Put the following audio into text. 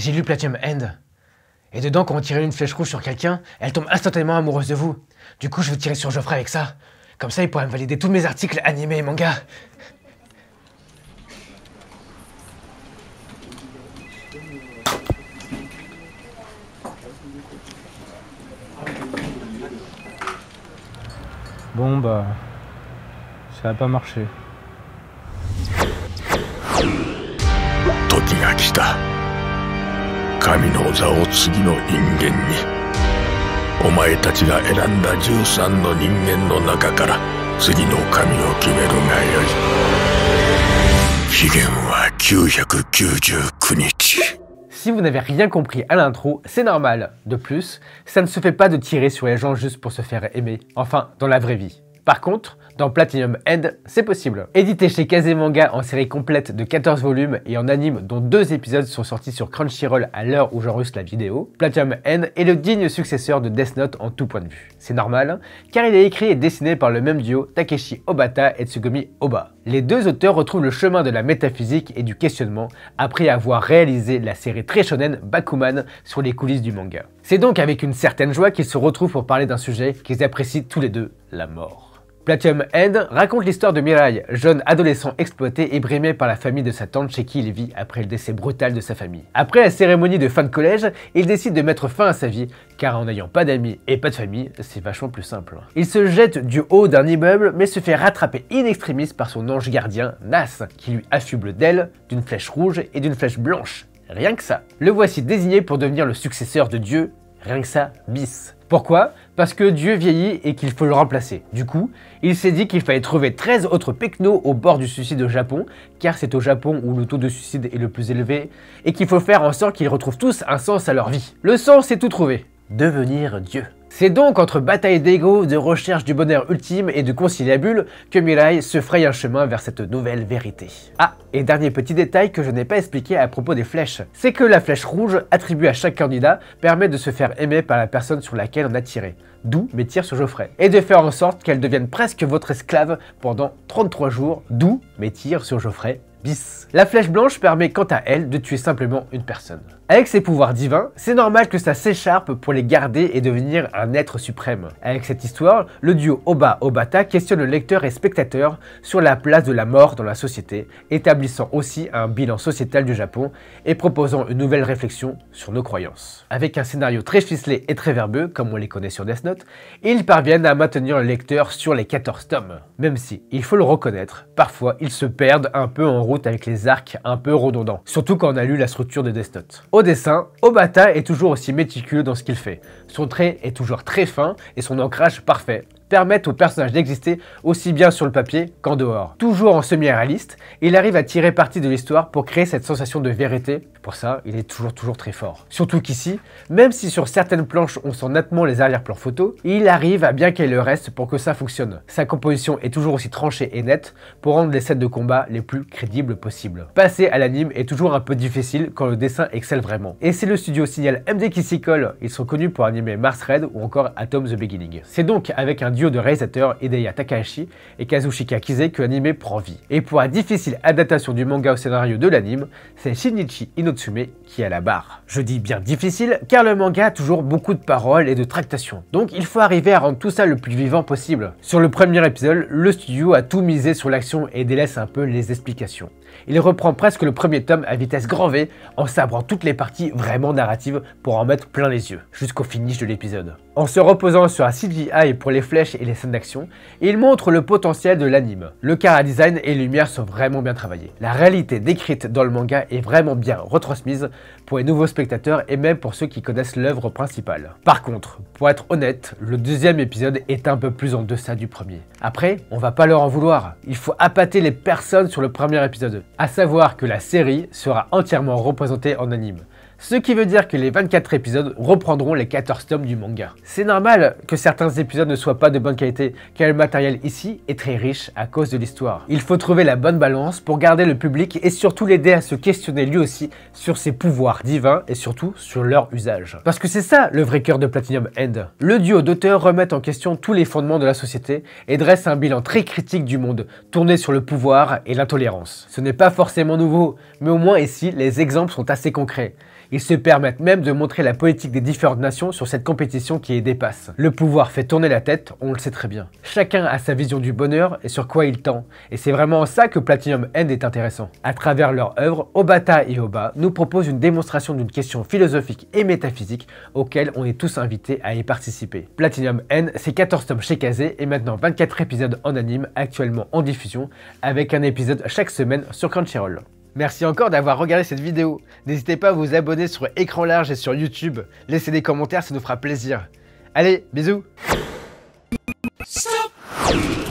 J'ai lu Platinum End. Et dedans, quand on tire une flèche rouge sur quelqu'un, elle tombe instantanément amoureuse de vous. Du coup, je veux tirer sur Geoffrey avec ça. Comme ça, il pourrait me valider tous mes articles animés et mangas. Bon bah, ça a pas marché. 時が来た。神の座を次の人間に。お前たちが選んだ13の人間の中から次の神を決めるがよい。期限は999日。 Si vous n'avez rien compris à l'intro, c'est normal. De plus, ça ne se fait pas de tirer sur les gens juste pour se faire aimer. Enfin, dans la vraie vie. Par contre, dans Platinum End, c'est possible. Édité chez Kazemanga en série complète de 14 volumes et en anime dont 2 épisodes sont sortis sur Crunchyroll à l'heure où j'enregistre la vidéo, Platinum End est le digne successeur de Death Note en tout point de vue. C'est normal, car il est écrit et dessiné par le même duo Takeshi Obata et Tsugomi Oba. Les deux auteurs retrouvent le chemin de la métaphysique et du questionnement après avoir réalisé la série très shonen Bakuman sur les coulisses du manga. C'est donc avec une certaine joie qu'ils se retrouvent pour parler d'un sujet qu'ils apprécient tous les deux, la mort. Platinum End raconte l'histoire de Mirai, jeune adolescent exploité et brimé par la famille de sa tante chez qui il vit après le décès brutal de sa famille. Après la cérémonie de fin de collège, il décide de mettre fin à sa vie, car en n'ayant pas d'amis et pas de famille, c'est vachement plus simple. Il se jette du haut d'un immeuble, mais se fait rattraper in extremis par son ange gardien, Nas, qui lui affuble d'ailes, d'une flèche rouge et d'une flèche blanche. Rien que ça. Le voici désigné pour devenir le successeur de Dieu, rien que ça, bis. Pourquoi? Parce que Dieu vieillit et qu'il faut le remplacer. Du coup, il s'est dit qu'il fallait trouver 13 autres pecnos au bord du suicide au Japon, car c'est au Japon où le taux de suicide est le plus élevé, et qu'il faut faire en sorte qu'ils retrouvent tous un sens à leur vie. Le sens, c'est tout trouvé. Devenir Dieu. C'est donc entre bataille d'ego, de recherche du bonheur ultime et de conciliabule que Mirai se fraye un chemin vers cette nouvelle vérité. Ah, et dernier petit détail que je n'ai pas expliqué à propos des flèches, c'est que la flèche rouge attribuée à chaque candidat permet de se faire aimer par la personne sur laquelle on a tiré, d'où mes tirs sur Geoffrey, et de faire en sorte qu'elle devienne presque votre esclave pendant 33 jours, d'où mes tirs sur Geoffrey bis. La flèche blanche permet quant à elle de tuer simplement une personne. Avec ses pouvoirs divins, c'est normal que ça s'écharpe pour les garder et devenir un être suprême. Avec cette histoire, le duo Oba-Obata questionne le lecteur et spectateur sur la place de la mort dans la société, établissant aussi un bilan sociétal du Japon et proposant une nouvelle réflexion sur nos croyances. Avec un scénario très ficelé et très verbeux, comme on les connaît sur Death Note, ils parviennent à maintenir le lecteur sur les 14 tomes. Même si, il faut le reconnaître, parfois ils se perdent un peu en route avec les arcs un peu redondants, surtout quand on a lu la structure de Death Note. Au dessin, Obata est toujours aussi méticuleux dans ce qu'il fait. Son trait est toujours très fin et son ancrage parfait permettent au personnage d'exister aussi bien sur le papier qu'en dehors. Toujours en semi-réaliste, il arrive à tirer parti de l'histoire pour créer cette sensation de vérité. Pour ça, il est toujours très fort. Surtout qu'ici, même si sur certaines planches on sent nettement les arrière-plans photos, il arrive à bien caler le reste pour que ça fonctionne. Sa composition est toujours aussi tranchée et nette pour rendre les scènes de combat les plus crédibles possibles. Passer à l'anime est toujours un peu difficile quand le dessin excelle vraiment. Et c'est le studio Signal MD qui s'y colle. Ils sont connus pour animer Mars Red ou encore Atom the Beginning. C'est donc avec un duo de réalisateurs Hideo Takahashi et Kazushika Kise que l'anime prend vie. Et pour la difficile adaptation du manga au scénario de l'anime, c'est Shinichi Inotsume qui est à la barre. Je dis bien difficile car le manga a toujours beaucoup de paroles et de tractations, donc il faut arriver à rendre tout ça le plus vivant possible. Sur le premier épisode, le studio a tout misé sur l'action et délaisse un peu les explications. Il reprend presque le premier tome à vitesse grand V en sabrant toutes les parties vraiment narratives pour en mettre plein les yeux, jusqu'au finish de l'épisode. En se reposant sur un CGI pour les flèches et les scènes d'action, il montre le potentiel de l'anime. Le chara-design et les lumières sont vraiment bien travaillés. La réalité décrite dans le manga est vraiment bien retransmise pour les nouveaux spectateurs et même pour ceux qui connaissent l'œuvre principale. Par contre, pour être honnête, le deuxième épisode est un peu plus en deçà du premier. Après, on va pas leur en vouloir, il faut appâter les personnes sur le premier épisode. À savoir que la série sera entièrement représentée en anime. Ce qui veut dire que les 24 épisodes reprendront les 14 tomes du manga. C'est normal que certains épisodes ne soient pas de bonne qualité, car le matériel ici est très riche à cause de l'histoire. Il faut trouver la bonne balance pour garder le public et surtout l'aider à se questionner lui aussi sur ses pouvoirs divins et surtout sur leur usage. Parce que c'est ça le vrai cœur de Platinum End. Le duo d'auteurs remet en question tous les fondements de la société et dresse un bilan très critique du monde, tourné sur le pouvoir et l'intolérance. Ce n'est pas forcément nouveau, mais au moins ici, les exemples sont assez concrets. Ils se permettent même de montrer la politique des différentes nations sur cette compétition qui les dépasse. Le pouvoir fait tourner la tête, on le sait très bien. Chacun a sa vision du bonheur et sur quoi il tend, et c'est vraiment en ça que Platinum End est intéressant. À travers leur œuvre, Obata et Oba nous proposent une démonstration d'une question philosophique et métaphysique auquel on est tous invités à y participer. Platinum End, c'est 14 tomes chez Kazé et maintenant 24 épisodes en anime actuellement en diffusion, avec un épisode chaque semaine sur Crunchyroll. Merci encore d'avoir regardé cette vidéo. N'hésitez pas à vous abonner sur Écran Large et sur YouTube. Laissez des commentaires, ça nous fera plaisir. Allez, bisous. Stop.